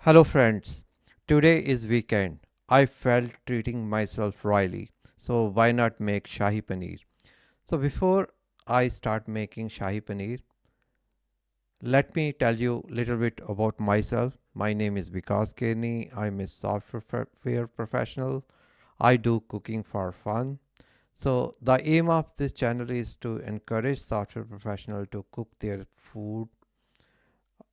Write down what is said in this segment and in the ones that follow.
Hello friends. Today is weekend. I felt treating myself royally. So why not make Shahi Paneer? So before I start making Shahi Paneer, let me tell you a little bit about myself. My name is Vikas Keni. I'm a software professional. I do cooking for fun. So the aim of this channel is to encourage software professionals to cook their food.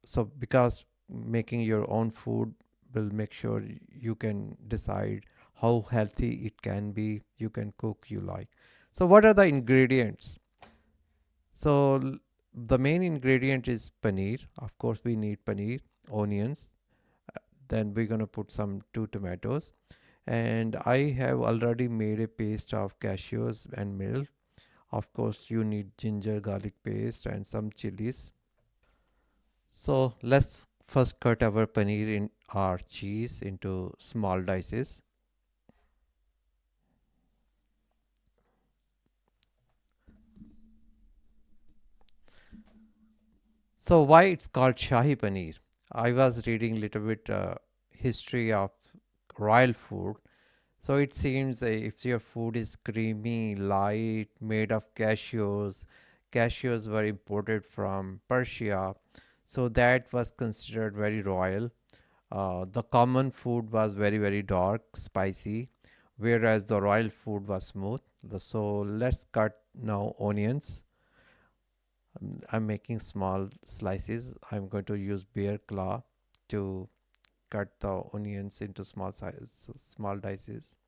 So because making your own food will make sure you can decide how healthy it can be, you can cook you like. So what are the ingredients? So the main ingredient is paneer. Of course we need paneer, onions, then we're going to put some two tomatoes, and I have already made a paste of cashews and milk. Of course you need ginger garlic paste and some chilies. So let's first cut our paneer in our cheese into small dices. So why it's called Shahi Paneer? I was reading a little bit history of royal food. So it seems if your food is creamy, light, made of cashews, cashews were imported from Persia, so that was considered very royal. The common food was very dark, spicy, whereas the royal food was smooth. So let's cut now onions. I'm making small slices. I'm going to use bear claw to cut the onions into small dices.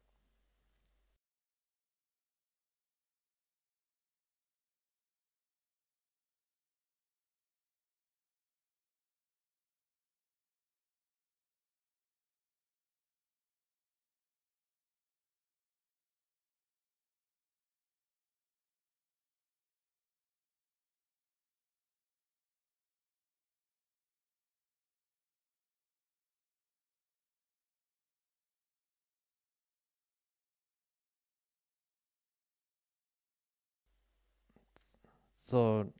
So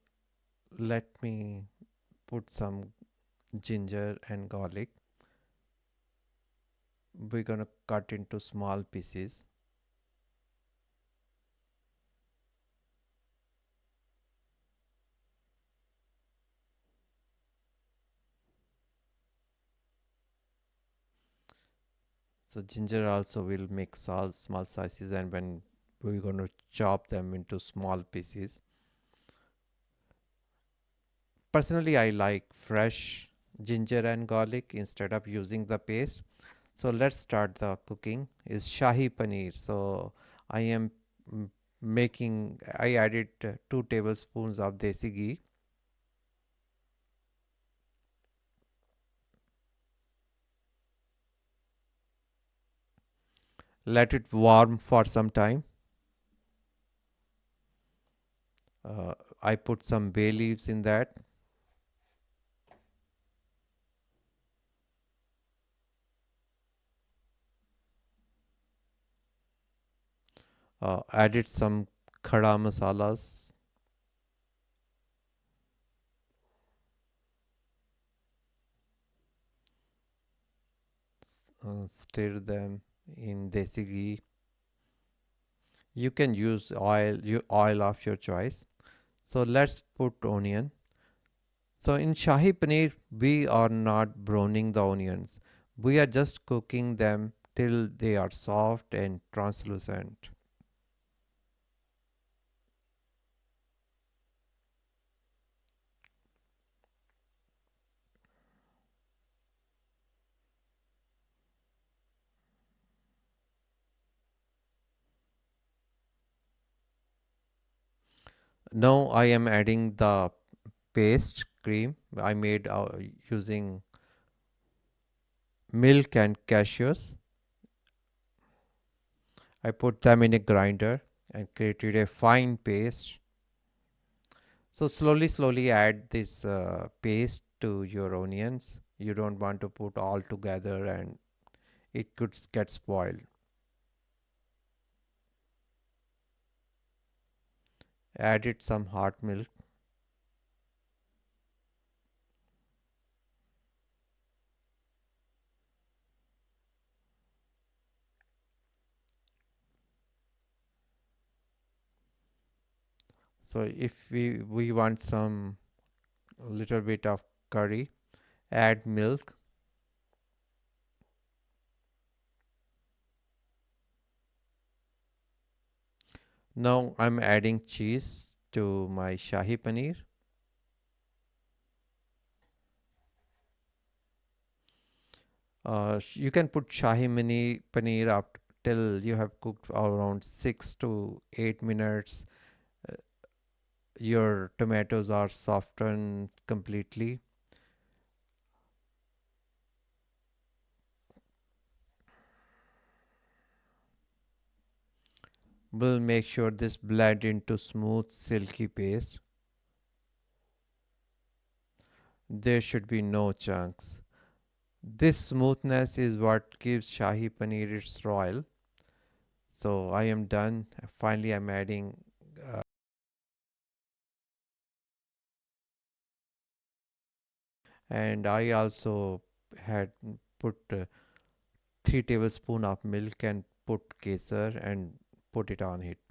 let me put some ginger and garlic. We're gonna cut into small pieces. So ginger also will make small slices, and when we're going to chop them into small pieces. Personally, I like fresh ginger and garlic instead of using the paste. So let's start the cooking. Is Shahi Paneer. So I am making. I added 2 tablespoons of desi ghee. Let it warm for some time. I put some bay leaves in that. Added some khada masalas. Stir them in desi ghee. You can use oil of your choice. So let's put onion. So in Shahi Paneer, we are not browning the onions. We are just cooking them till they are soft and translucent. Now I am adding the paste cream I made using milk and cashews. I put them in a grinder and created a fine paste. So slowly add this paste to your onions. You don't want to put all together and it could get spoiled. Add it some hot milk. So if we want some little bit of curry, add milk. Now I'm adding cheese to my Shahi Paneer. You can put Paneer up till you have cooked around 6 to 8 minutes. Uh, your tomatoes are softened completely. We'll make sure this blend into smooth, silky paste. There should be no chunks. This smoothness is what gives Shahi Paneer its royal. So I am done. Finally, I'm adding, and I also had put 3 tablespoon of milk and put kesar and put it on it.